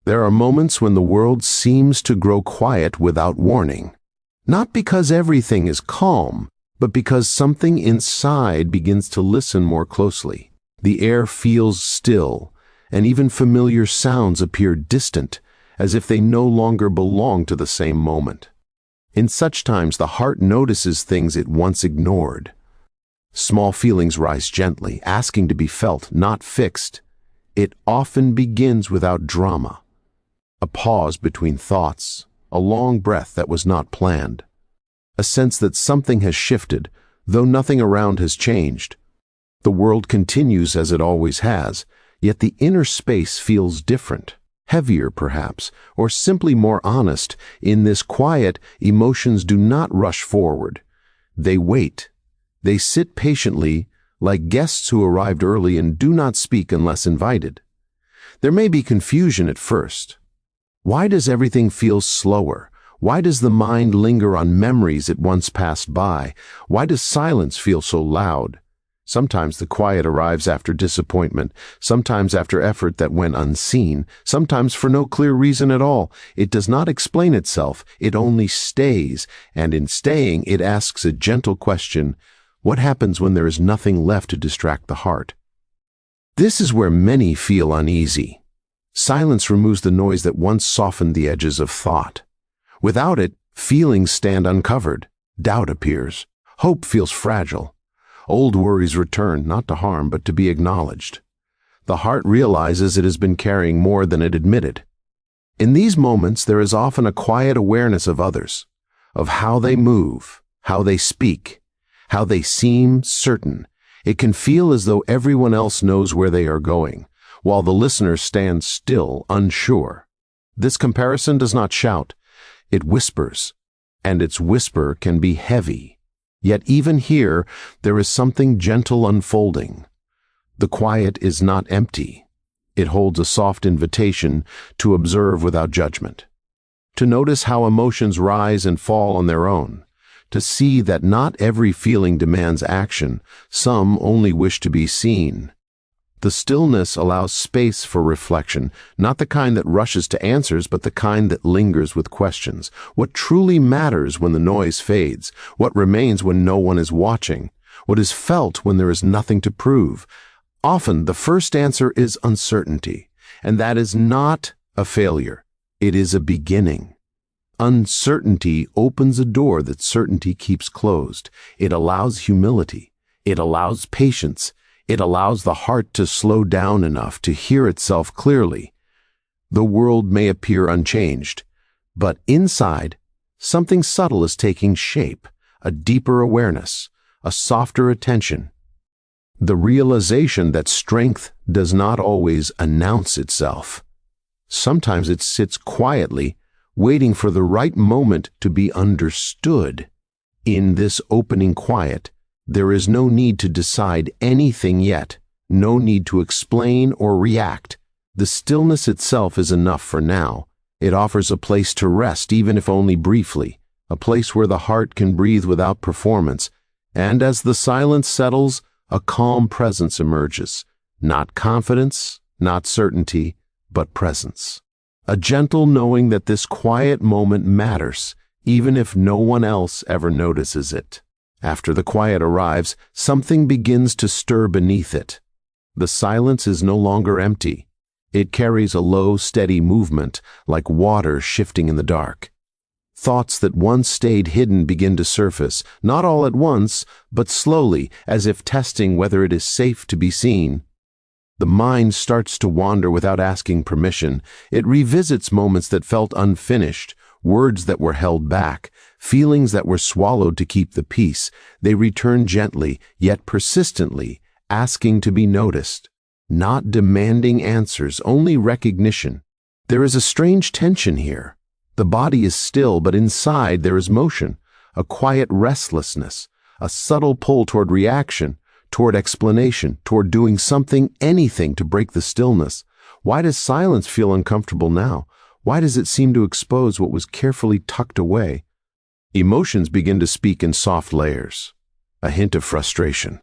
There are moments when the world seems to grow quiet without warning. Not because everything is calm, but because something inside begins to listen more closely. The air feels still, and even familiar sounds appear distant, as if they no longer belong to the same moment. In such times, the heart notices things it once ignored. Small feelings rise gently, asking to be felt, not fixed. It often begins without drama. A pause between thoughts, a long breath that was not planned. A sense that something has shifted, though nothing around has changed. The world continues as it always has, yet the inner space feels different, heavier perhaps, or simply more honest. In this quiet, emotions do not rush forward. They wait. They sit patiently, like guests who arrived early and do not speak unless invited. There may be confusion at first. Why does everything feel slower? Why does the mind linger on memories it once passed by? Why does silence feel so loud? Sometimes the quiet arrives after disappointment, sometimes after effort that went unseen, sometimes for no clear reason at all. It does not explain itself, it only stays, and in staying it asks a gentle question: what happens when there is nothing left to distract the heart? This is where many feel uneasy. Silence removes the noise that once softened the edges of thought. Without it, feelings stand uncovered. Doubt appears. Hope feels fragile. Old worries return, not to harm, but to be acknowledged. The heart realizes it has been carrying more than it admitted. In these moments, there is often a quiet awareness of others, of how they move, how they speak, how they seem certain. It can feel as though everyone else knows where they are going, while the listener stands still, unsure. This comparison does not shout. It whispers, and its whisper can be heavy. Yet even here, there is something gentle unfolding. The quiet is not empty. It holds a soft invitation to observe without judgment, to notice how emotions rise and fall on their own, to see that not every feeling demands action, some only wish to be seen. The stillness allows space for reflection, not the kind that rushes to answers, but the kind that lingers with questions. What truly matters when the noise fades? What remains when no one is watching? What is felt when there is nothing to prove? Often the first answer is uncertainty, and that is not a failure. It is a beginning. Uncertainty opens a door that certainty keeps closed. It allows humility. It allows patience. It allows the heart to slow down enough to hear itself clearly. The world may appear unchanged, but inside, something subtle is taking shape, a deeper awareness, a softer attention. The realization that strength does not always announce itself. Sometimes it sits quietly, waiting for the right moment to be understood. In this opening quiet, there is no need to decide anything yet, no need to explain or react. The stillness itself is enough for now. It offers a place to rest, even if only briefly, a place where the heart can breathe without performance. And as the silence settles, a calm presence emerges. Not confidence, not certainty, but presence. A gentle knowing that this quiet moment matters, even if no one else ever notices it. After the quiet arrives, something begins to stir beneath it. The silence is no longer empty. It carries a low, steady movement, like water shifting in the dark. Thoughts that once stayed hidden begin to surface, not all at once, but slowly, as if testing whether it is safe to be seen. The mind starts to wander without asking permission. It revisits moments that felt unfinished, words that were held back, feelings that were swallowed to keep the peace. They return gently, yet persistently, asking to be noticed. Not demanding answers, only recognition. There is a strange tension here. The body is still, but inside there is motion, a quiet restlessness, a subtle pull toward reaction, toward explanation, toward doing something, anything to break the stillness. Why does silence feel uncomfortable now? Why does it seem to expose what was carefully tucked away? Emotions begin to speak in soft layers. A hint of frustration.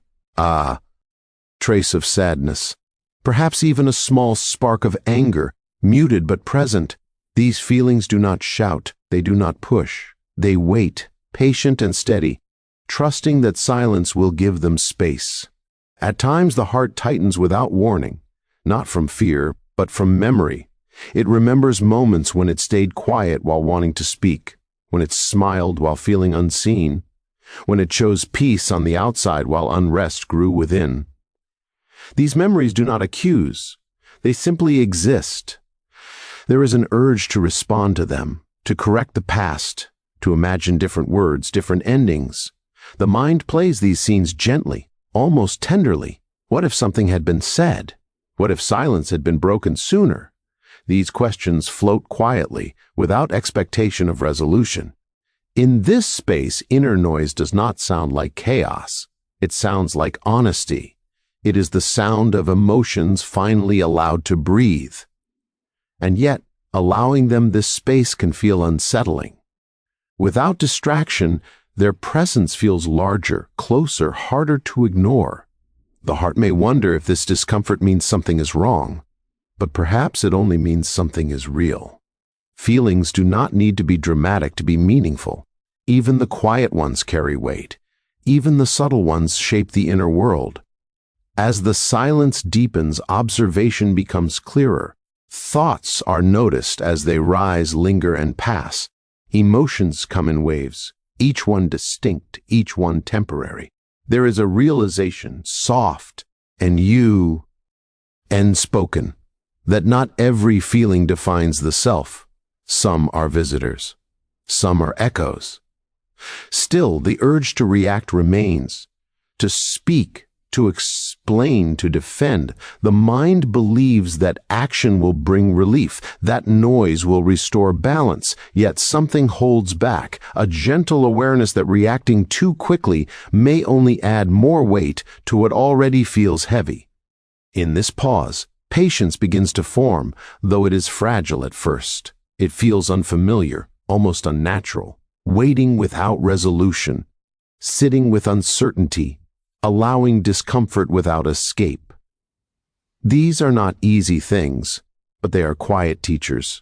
Trace of sadness. Perhaps even a small spark of anger. muted but present. These feelings do not shout, they do not push. They wait, patient and steady, trusting that silence will give them space. At times the heart tightens without warning, not from fear, but from memory. It remembers moments when it stayed quiet while wanting to speak, when it smiled while feeling unseen, when it chose peace on the outside while unrest grew within. These memories do not accuse, they simply exist. There is an urge to respond to them, to correct the past, to imagine different words, different endings. The mind plays these scenes gently, almost tenderly. What if something had been said? What if silence had been broken sooner? These questions float quietly, without expectation of resolution. In this space, inner noise does not sound like chaos. It sounds like honesty. It is the sound of emotions finally allowed to breathe. And yet, allowing them this space can feel unsettling. Without distraction, their presence feels larger, closer, harder to ignore. The heart may wonder if this discomfort means something is wrong, but perhaps it only means something is real. Feelings do not need to be dramatic to be meaningful. Even the quiet ones carry weight. Even the subtle ones shape the inner world. As the silence deepens, observation becomes clearer. Thoughts are noticed as they rise, linger, and pass. Emotions come in waves, each one distinct, each one temporary. There is a realization, soft and spoken, that not every feeling defines the self. Some are visitors, some are echoes. Still, the urge to react remains, to speak, to explain, to defend. The mind believes that action will bring relief, that noise will restore balance, yet something holds back, a gentle awareness that reacting too quickly may only add more weight to what already feels heavy. In this pause, patience begins to form, though it is fragile at first. It feels unfamiliar, almost unnatural, waiting without resolution, sitting with uncertainty, allowing discomfort without escape. These are not easy things, but they are quiet teachers.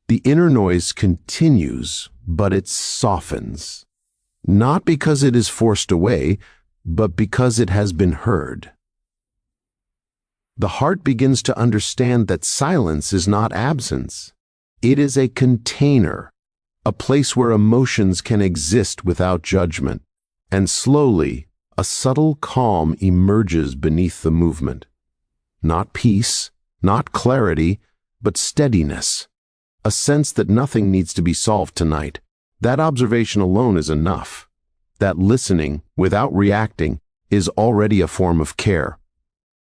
The inner noise continues, but it softens, not because it is forced away, but because it has been heard. The heart begins to understand that silence is not absence. It is a container, a place where emotions can exist without judgment. And slowly, a subtle calm emerges beneath the movement. Not peace, not clarity, but steadiness. A sense that nothing needs to be solved tonight. That observation alone is enough. That listening, without reacting, is already a form of care.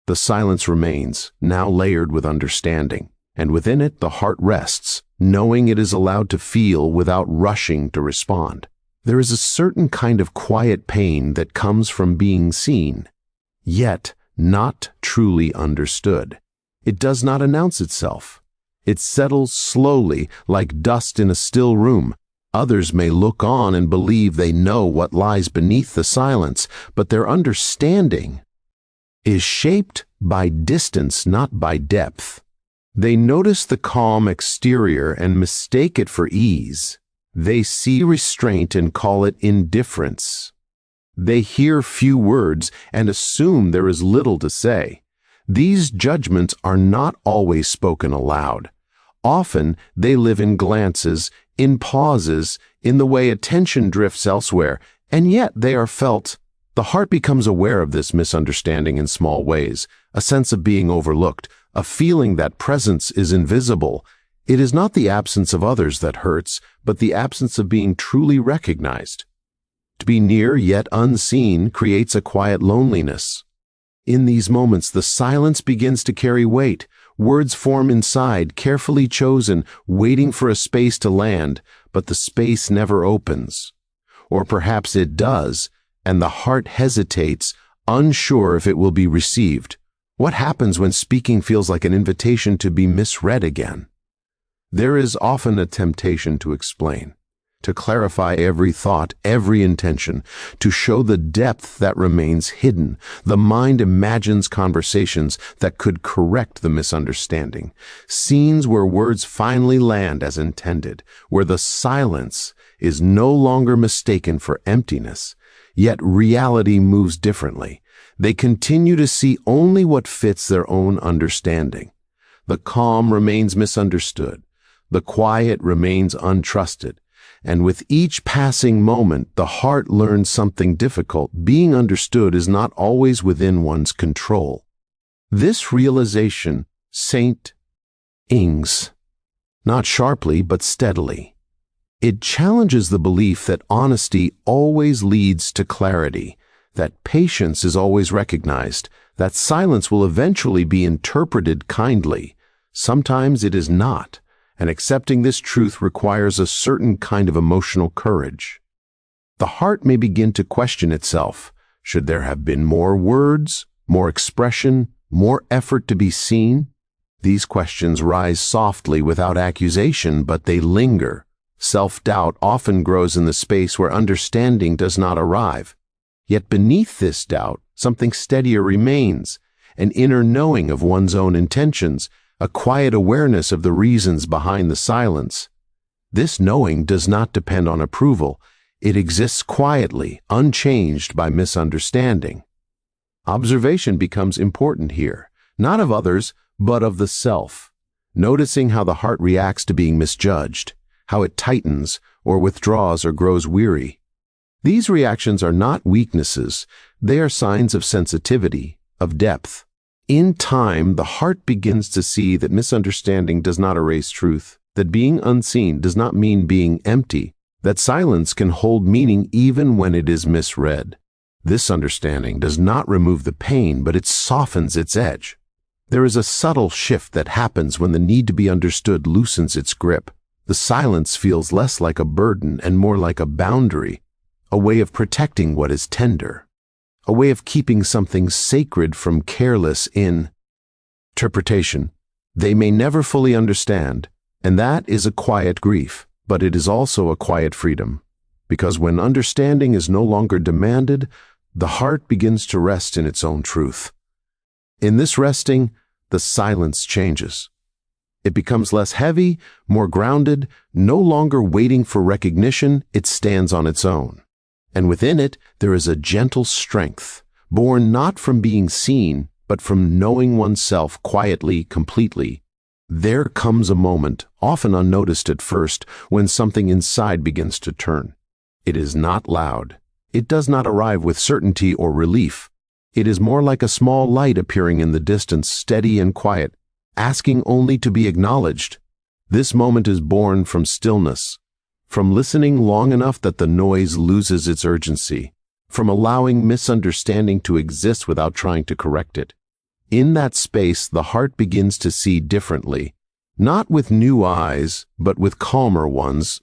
The silence remains, now layered with understanding, and within it the heart rests, knowing it is allowed to feel without rushing to respond. There is a certain kind of quiet pain that comes from being seen, yet not truly understood. It does not announce itself. It settles slowly, like dust in a still room. Others may look on and believe they know what lies beneath the silence, but their understanding is shaped by distance, not by depth. They notice the calm exterior and mistake it for ease. They see restraint and call it indifference. They hear few words and assume there is little to say. These judgments are not always spoken aloud. Often they live in glances, in pauses, in the way attention drifts elsewhere, and yet they are felt. The heart becomes aware of this misunderstanding in small ways, a sense of being overlooked, a feeling that presence is invisible. It is not the absence of others that hurts, but the absence of being truly recognized. To be near yet unseen creates a quiet loneliness. In these moments, the silence begins to carry weight. Words form inside, carefully chosen, waiting for a space to land, but the space never opens. Or perhaps it does, and the heart hesitates, unsure if it will be received. What happens when speaking feels like an invitation to be misread again? There is often a temptation to explain, to clarify every thought, every intention, to show the depth that remains hidden. The mind imagines conversations that could correct the misunderstanding, scenes where words finally land as intended, where the silence is no longer mistaken for emptiness, yet reality moves differently. They continue to see only what fits their own understanding. The calm remains misunderstood. The quiet remains untrusted. And with each passing moment, the heart learns something difficult. Being understood is not always within one's control. This realization, Saint ings, not sharply but steadily. It challenges the belief that honesty always leads to clarity, that patience is always recognized, that silence will eventually be interpreted kindly. Sometimes it is not. And accepting this truth requires a certain kind of emotional courage. The heart may begin to question itself. Should there have been more words, more expression, more effort to be seen? These questions rise softly without accusation, but they linger. Self-doubt often grows in the space where understanding does not arrive. Yet beneath this doubt, something steadier remains, an inner knowing of one's own intentions, a quiet awareness of the reasons behind the silence. This knowing does not depend on approval. It exists quietly, unchanged by misunderstanding. Observation becomes important here, not of others, but of the self. Noticing how the heart reacts to being misjudged, how it tightens or withdraws or grows weary. These reactions are not weaknesses. They are signs of sensitivity, of depth. In time, the heart begins to see that misunderstanding does not erase truth, that being unseen does not mean being empty, that silence can hold meaning even when it is misread. This understanding does not remove the pain, but it softens its edge. There is a subtle shift that happens when the need to be understood loosens its grip. The silence feels less like a burden and more like a boundary, a way of protecting what is tender. A way of keeping something sacred from careless interpretation. They may never fully understand, and that is a quiet grief, but it is also a quiet freedom. Because when understanding is no longer demanded, the heart begins to rest in its own truth. In this resting, the silence changes. It becomes less heavy, more grounded, no longer waiting for recognition, it stands on its own. And within it, there is a gentle strength, born not from being seen, but from knowing oneself quietly, completely. There comes a moment, often unnoticed at first, when something inside begins to turn. It is not loud. It does not arrive with certainty or relief. It is more like a small light appearing in the distance, steady and quiet, asking only to be acknowledged. This moment is born from stillness, from listening long enough that the noise loses its urgency, from allowing misunderstanding to exist without trying to correct it. In that space, the heart begins to see differently, not with new eyes, but with calmer ones.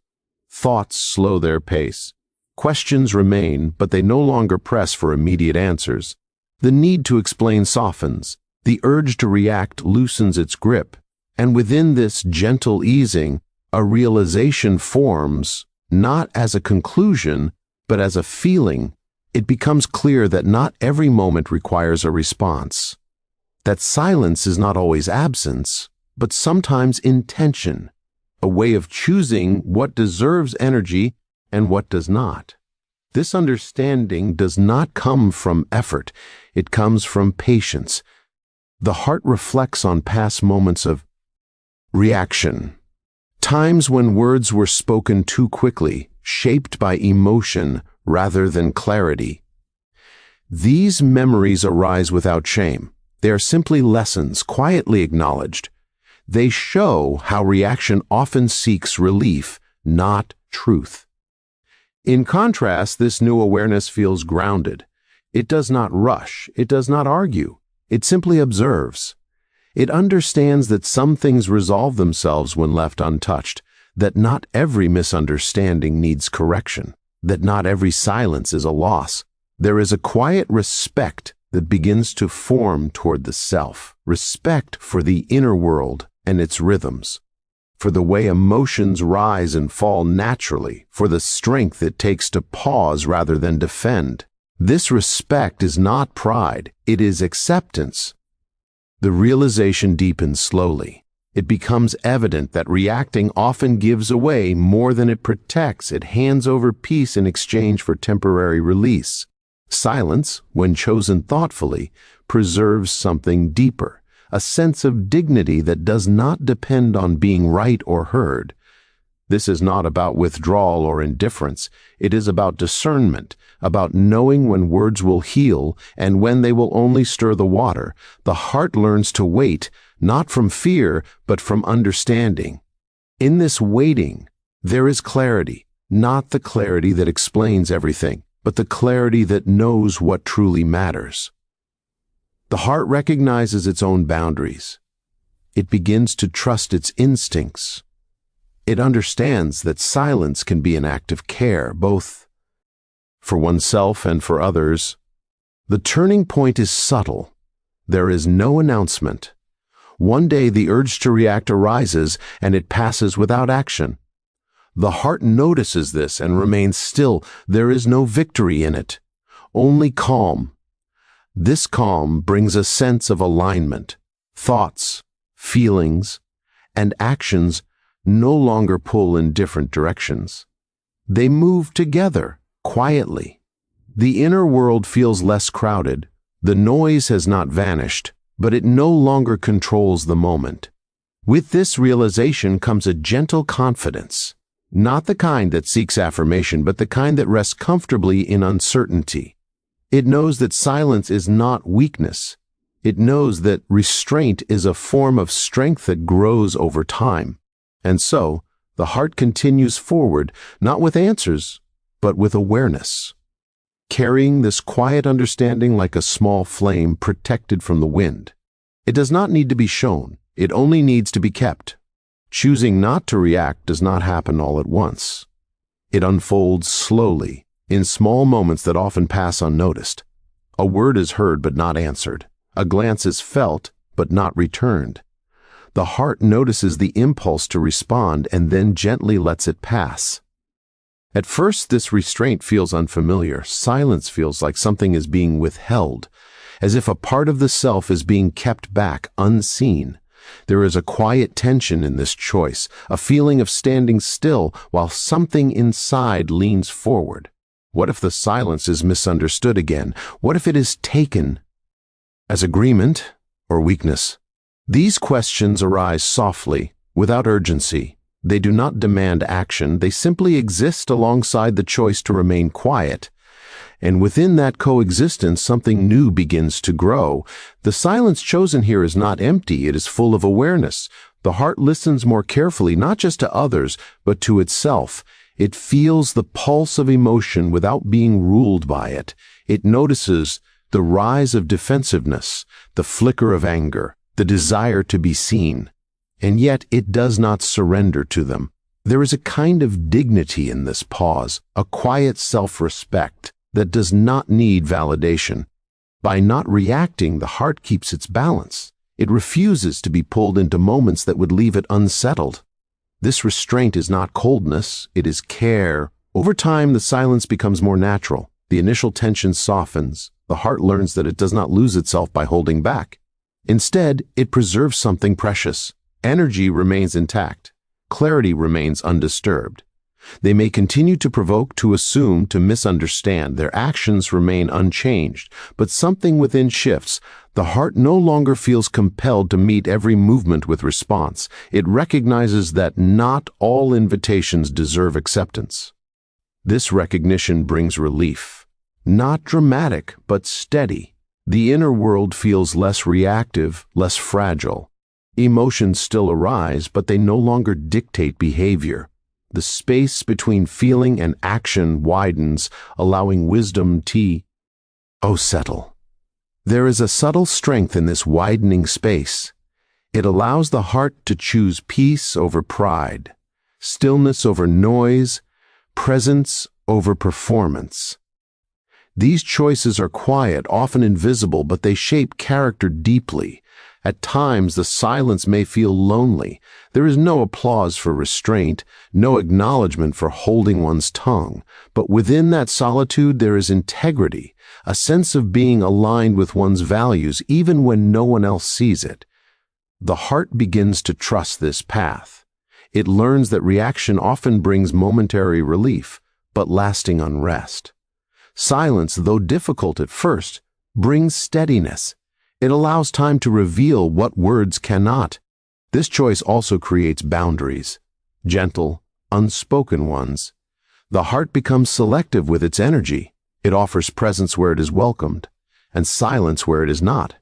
Thoughts slow their pace. Questions remain, but they no longer press for immediate answers. The need to explain softens. The urge to react loosens its grip. And within this gentle easing, a realization forms, not as a conclusion, but as a feeling. It becomes clear that not every moment requires a response. That silence is not always absence, but sometimes intention, a way of choosing what deserves energy and what does not. This understanding does not come from effort, it comes from patience. The heart reflects on past moments of reaction. Times when words were spoken too quickly, shaped by emotion rather than clarity. These memories arise without shame. They are simply lessons, quietly acknowledged. They show how reaction often seeks relief, not truth. In contrast, this new awareness feels grounded. It does not rush, it does not argue, it simply observes. It understands that some things resolve themselves when left untouched, that not every misunderstanding needs correction, that not every silence is a loss. There is a quiet respect that begins to form toward the self, respect for the inner world and its rhythms. for the way emotions rise and fall naturally, for the strength it takes to pause rather than defend. This respect is not pride, it is acceptance. The realization deepens slowly. It becomes evident that reacting often gives away more than it protects. It hands over peace in exchange for temporary release. Silence, when chosen thoughtfully, preserves something deeper, a sense of dignity that does not depend on being right or heard. This is not about withdrawal or indifference. It is about discernment, about knowing when words will heal and when they will only stir the water. The heart learns to wait, not from fear, but from understanding. In this waiting, there is clarity, not the clarity that explains everything, but the clarity that knows what truly matters. The heart recognizes its own boundaries. It begins to trust its instincts. It understands that silence can be an act of care, both for oneself and for others. The turning point is subtle. There is no announcement. One day the urge to react arises and it passes without action. The heart notices this and remains still. There is no victory in it, only calm. This calm brings a sense of alignment. Thoughts, feelings, and actions no longer pull in different directions. They move together, quietly. The inner world feels less crowded. The noise has not vanished, but it no longer controls the moment. With this realization comes a gentle confidence, not the kind that seeks affirmation, but the kind that rests comfortably in uncertainty. It knows that silence is not weakness. It knows that restraint is a form of strength that grows over time. And so, the heart continues forward, not with answers, but with awareness, carrying this quiet understanding like a small flame protected from the wind. It does not need to be shown, it only needs to be kept. Choosing not to react does not happen all at once. It unfolds slowly, in small moments that often pass unnoticed. A word is heard but not answered. A glance is felt but not returned. The heart notices the impulse to respond and then gently lets it pass. At first, this restraint feels unfamiliar. Silence feels like something is being withheld, as if a part of the self is being kept back, unseen. There is a quiet tension in this choice, a feeling of standing still while something inside leans forward. What if the silence is misunderstood again? What if it is taken as agreement or weakness? These questions arise softly, without urgency. They do not demand action, they simply exist alongside the choice to remain quiet. And within that coexistence, something new begins to grow. The silence chosen here is not empty, it is full of awareness. The heart listens more carefully, not just to others, but to itself. It feels the pulse of emotion without being ruled by it. It notices the rise of defensiveness, the flicker of anger, the desire to be seen, and yet it does not surrender to them. There is a kind of dignity in this pause, a quiet self-respect that does not need validation. By not reacting, the heart keeps its balance. It refuses to be pulled into moments that would leave it unsettled. This restraint is not coldness, it is care. Over time, the silence becomes more natural. The initial tension softens. The heart learns that it does not lose itself by holding back. Instead, it preserves something precious. Energy remains intact. Clarity remains undisturbed. They may continue to provoke, to assume, to misunderstand. Their actions remain unchanged, but something within shifts. The heart no longer feels compelled to meet every movement with response. It recognizes that not all invitations deserve acceptance. This recognition brings relief. Not dramatic, but steady. The inner world feels less reactive, less fragile. Emotions still arise, but they no longer dictate behavior. The space between feeling and action widens, allowing wisdom to settle. There is a subtle strength in this widening space. It allows the heart to choose peace over pride, stillness over noise, presence over performance. These choices are quiet, often invisible, but they shape character deeply. At times, the silence may feel lonely. There is no applause for restraint, no acknowledgement for holding one's tongue. But within that solitude, there is integrity, a sense of being aligned with one's values, even when no one else sees it. The heart begins to trust this path. It learns that reaction often brings momentary relief, but lasting unrest. Silence, though difficult at first, brings steadiness. It allows time to reveal what words cannot. This choice also creates boundaries, gentle, unspoken ones. The heart becomes selective with its energy. It offers presence where it is welcomed, and silence where it is not.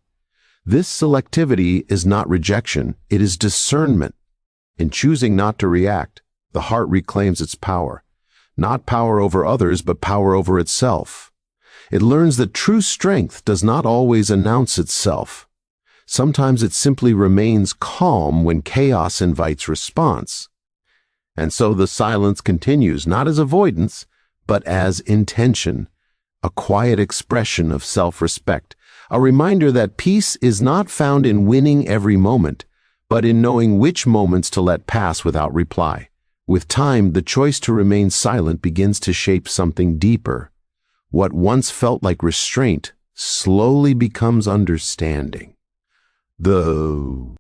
This selectivity is not rejection, it is discernment. In choosing not to react, the heart reclaims its power. Not power over others, but power over itself. It learns that true strength does not always announce itself. Sometimes it simply remains calm when chaos invites response. And so the silence continues, not as avoidance, but as intention, a quiet expression of self-respect, a reminder that peace is not found in winning every moment, but in knowing which moments to let pass without reply. With time, the choice to remain silent begins to shape something deeper. What once felt like restraint slowly becomes understanding. The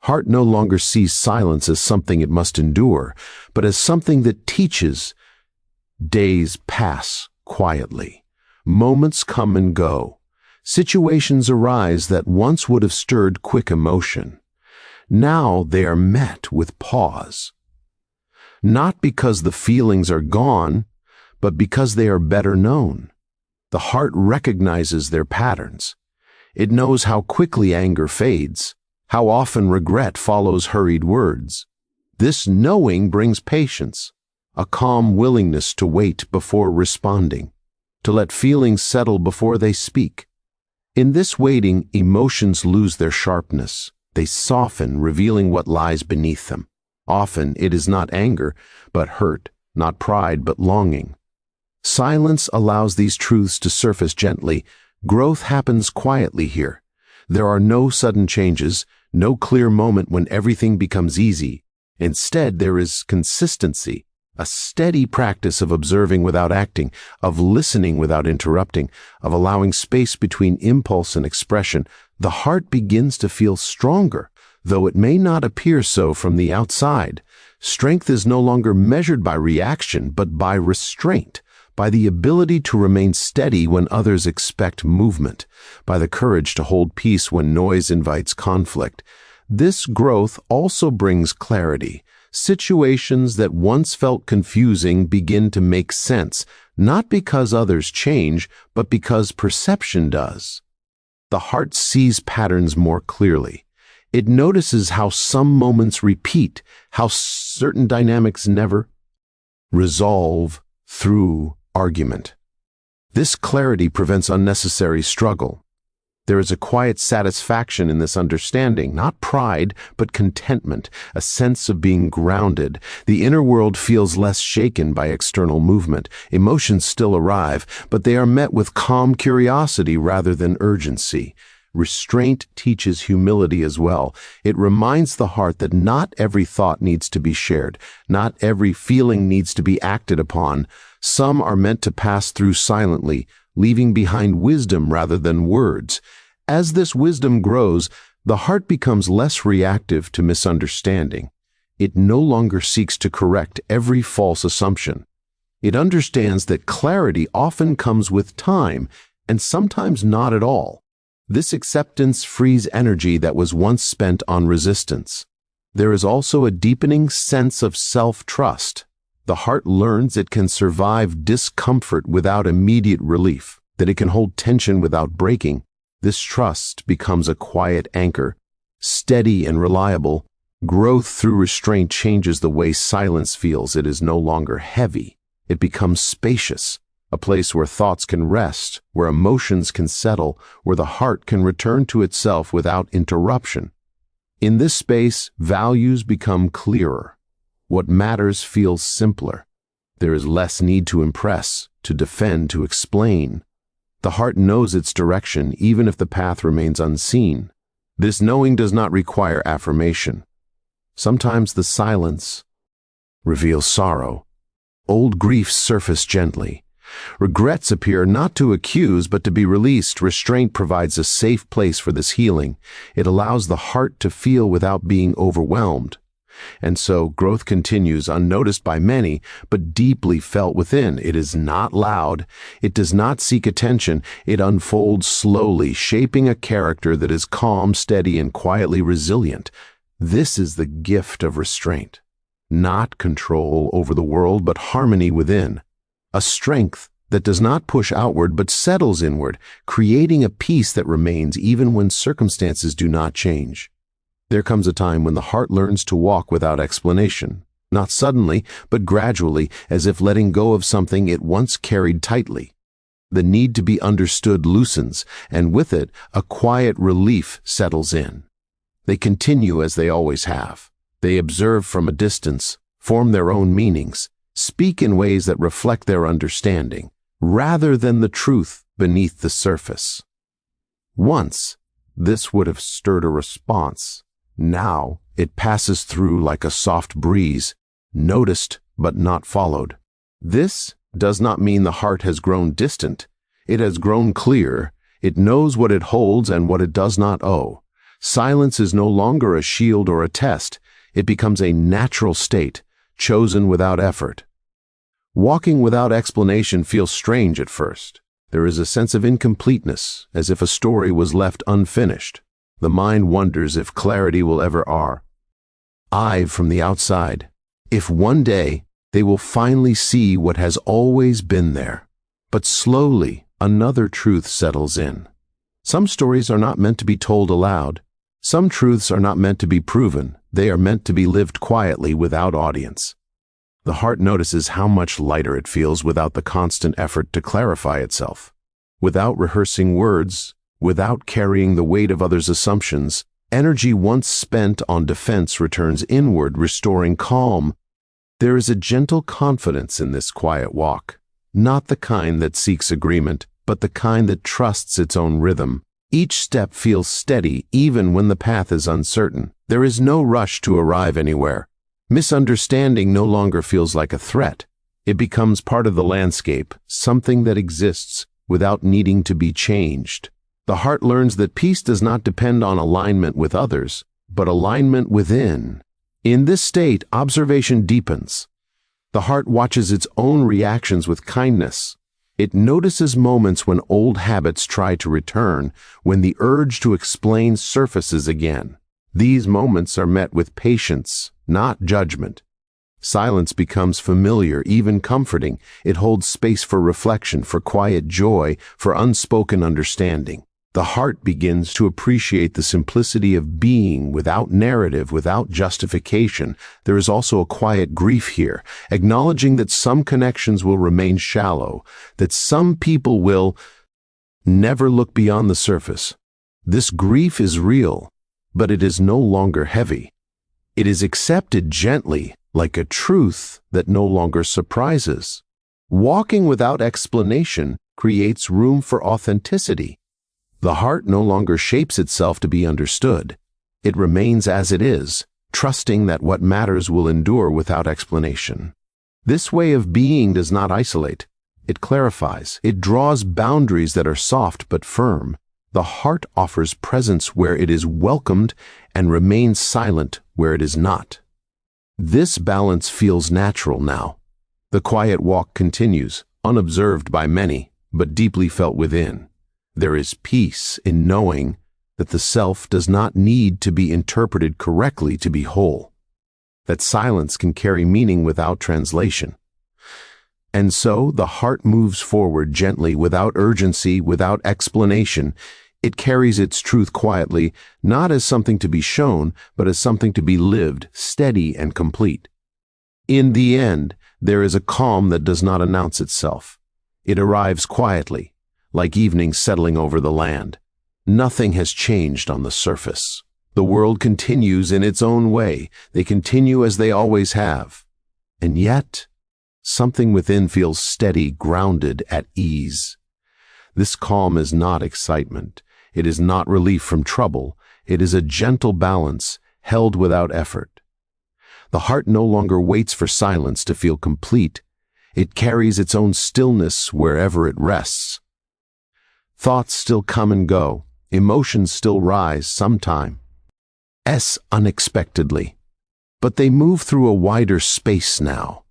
heart no longer sees silence as something it must endure, but as something that teaches. Days pass quietly. Moments come and go. Situations arise that once would have stirred quick emotion. Now they are met with pause. Not because the feelings are gone, but because they are better known. The heart recognizes their patterns. It knows how quickly anger fades, how often regret follows hurried words. This knowing brings patience, a calm willingness to wait before responding, to let feelings settle before they speak. In this waiting, emotions lose their sharpness. They soften, revealing what lies beneath them. Often it is not anger, but hurt, not pride, but longing. Silence allows these truths to surface gently. Growth happens quietly here. There are no sudden changes, no clear moment when everything becomes easy. Instead, there is consistency, a steady practice of observing without acting, of listening without interrupting, of allowing space between impulse and expression. The heart begins to feel stronger, though it may not appear so from the outside. Strength is no longer measured by reaction, but by restraint, by the ability to remain steady when others expect movement, by the courage to hold peace when noise invites conflict. This growth also brings clarity. Situations that once felt confusing begin to make sense, not because others change, but because perception does. The heart sees patterns more clearly. It notices how some moments repeat, how certain dynamics never resolve through argument. This clarity prevents unnecessary struggle. There is a quiet satisfaction in this understanding, not pride, but contentment, a sense of being grounded. The inner world feels less shaken by external movement. Emotions still arrive, but they are met with calm curiosity rather than urgency. Restraint teaches humility as well. It reminds the heart that not every thought needs to be shared, not every feeling needs to be acted upon. Some are meant to pass through silently, leaving behind wisdom rather than words. As this wisdom grows, the heart becomes less reactive to misunderstanding. It no longer seeks to correct every false assumption. It understands that clarity often comes with time, and sometimes not at all. This acceptance frees energy that was once spent on resistance. There is also a deepening sense of self-trust. The heart learns it can survive discomfort without immediate relief, that it can hold tension without breaking. This trust becomes a quiet anchor, steady and reliable. Growth through restraint changes the way silence feels. It is no longer heavy. It becomes spacious, a place where thoughts can rest, where emotions can settle, where the heart can return to itself without interruption. In this space, values become clearer. What matters feels simpler. There is less need to impress, to defend, to explain. The heart knows its direction, even if the path remains unseen. This knowing does not require affirmation. Sometimes the silence reveals sorrow. Old griefs surface gently. Regrets appear not to accuse but to be released. Restraint provides a safe place for this healing. It allows the heart to feel without being overwhelmed. And so growth continues unnoticed by many, but deeply felt within. It is not loud. It does not seek attention. It unfolds slowly, shaping a character that is calm, steady, and quietly resilient. This is the gift of restraint. Not control over the world, but harmony within. A strength that does not push outward, but settles inward, creating a peace that remains even when circumstances do not change. There comes a time when the heart learns to walk without explanation, not suddenly, but gradually, as if letting go of something it once carried tightly. The need to be understood loosens, and with it, a quiet relief settles in. They continue as they always have. They observe from a distance, form their own meanings, speak in ways that reflect their understanding, rather than the truth beneath the surface. Once, this would have stirred a response. Now, it passes through like a soft breeze, noticed but not followed. This does not mean the heart has grown distant. It has grown clear. It knows what it holds and what it does not owe. Silence is no longer a shield or a test. It becomes a natural state, chosen without effort. Walking without explanation feels strange at first. There is a sense of incompleteness, as if a story was left unfinished. The mind wonders if clarity will ever arrive from the outside. If one day they will finally see what has always been there. But slowly, another truth settles in. Some stories are not meant to be told aloud. Some truths are not meant to be proven. They are meant to be lived quietly without audience. The heart notices how much lighter it feels without the constant effort to clarify itself. Without rehearsing words, without carrying the weight of others' assumptions, energy once spent on defense returns inward, restoring calm. There is a gentle confidence in this quiet walk, not the kind that seeks agreement, but the kind that trusts its own rhythm. Each step feels steady even when the path is uncertain. There is no rush to arrive anywhere. Misunderstanding no longer feels like a threat. It becomes part of the landscape, something that exists without needing to be changed. The heart learns that peace does not depend on alignment with others, but alignment within. In this state, observation deepens. The heart watches its own reactions with kindness. It notices moments when old habits try to return, when the urge to explain surfaces again. These moments are met with patience, not judgment. Silence becomes familiar, even comforting. It holds space for reflection, for quiet joy, for unspoken understanding. The heart begins to appreciate the simplicity of being without narrative, without justification. There is also a quiet grief here, acknowledging that some connections will remain shallow, that some people will never look beyond the surface. This grief is real, but it is no longer heavy. It is accepted gently, like a truth that no longer surprises. Walking without explanation creates room for authenticity. The heart no longer shapes itself to be understood. It remains as it is, trusting that what matters will endure without explanation. This way of being does not isolate. It clarifies. It draws boundaries that are soft but firm. The heart offers presence where it is welcomed and remains silent where it is not. This balance feels natural now. The quiet walk continues, unobserved by many, but deeply felt within. There is peace in knowing that the self does not need to be interpreted correctly to be whole, that silence can carry meaning without translation. And so the heart moves forward gently, without urgency, without explanation. It carries its truth quietly, not as something to be shown, but as something to be lived, steady and complete. In the end, there is a calm that does not announce itself. It arrives quietly, like evening settling over the land. Nothing has changed on the surface. The world continues in its own way. They continue as they always have. And yet, something within feels steady, grounded, at ease. This calm is not excitement. It is not relief from trouble. It is a gentle balance, held without effort. The heart no longer waits for silence to feel complete. It carries its own stillness wherever it rests. Thoughts still come and go. Emotions still rise sometime. Unexpectedly. But they move through a wider space now.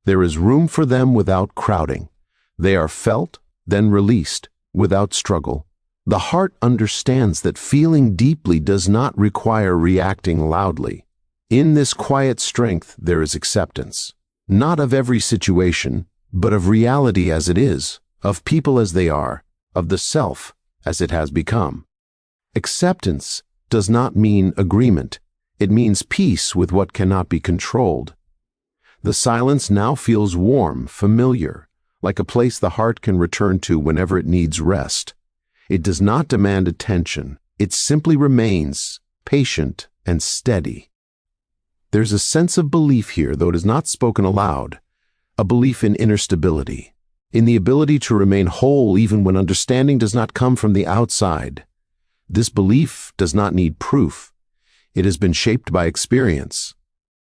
There is room for them without crowding. They are felt, then released, without struggle. The heart understands that feeling deeply does not require reacting loudly. In this quiet strength there is acceptance, not of every situation, but of reality as it is, of people as they are, of the self as it has become. Acceptance does not mean agreement. It means peace with what cannot be controlled. The silence now feels warm, familiar, like a place the heart can return to whenever it needs rest. It does not demand attention. It simply remains patient and steady. There's a sense of belief here, though it is not spoken aloud, a belief in inner stability, in the ability to remain whole even when understanding does not come from the outside. This belief does not need proof. It has been shaped by experience.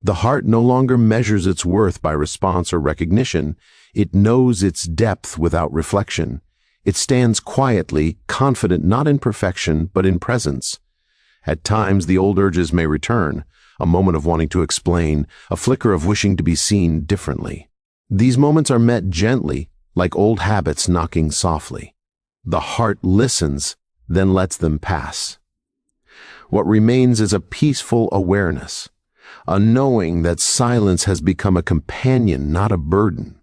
The heart no longer measures its worth by response or recognition. It knows its depth without reflection. It stands quietly, confident not in perfection, but in presence. At times the old urges may return, a moment of wanting to explain, a flicker of wishing to be seen differently. These moments are met gently, like old habits knocking softly. The heart listens, then lets them pass. What remains is a peaceful awareness, a knowing that silence has become a companion, not a burden.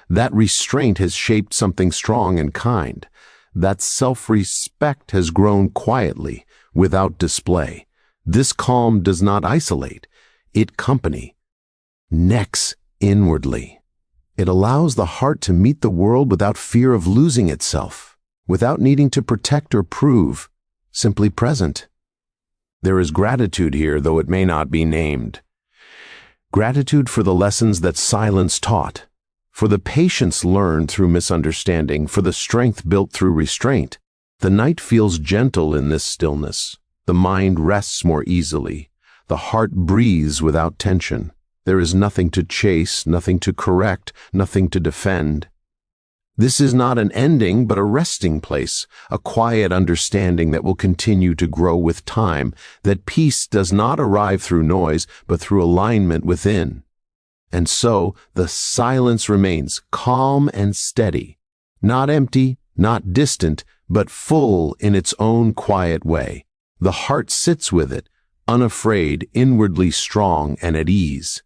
That restraint has shaped something strong and kind. That self-respect has grown quietly, without display. This calm does not isolate. It necks inwardly. It allows the heart to meet the world without fear of losing itself, without needing to protect or prove, simply present. There is gratitude here, though it may not be named. Gratitude for the lessons that silence taught, for the patience learned through misunderstanding, for the strength built through restraint. The night feels gentle in this stillness. The mind rests more easily. The heart breathes without tension. There is nothing to chase, nothing to correct, nothing to defend. This is not an ending, but a resting place, a quiet understanding that will continue to grow with time, that peace does not arrive through noise, but through alignment within. And so the silence remains calm and steady, not empty, not distant, but full in its own quiet way. The heart sits with it, unafraid, inwardly strong and at ease.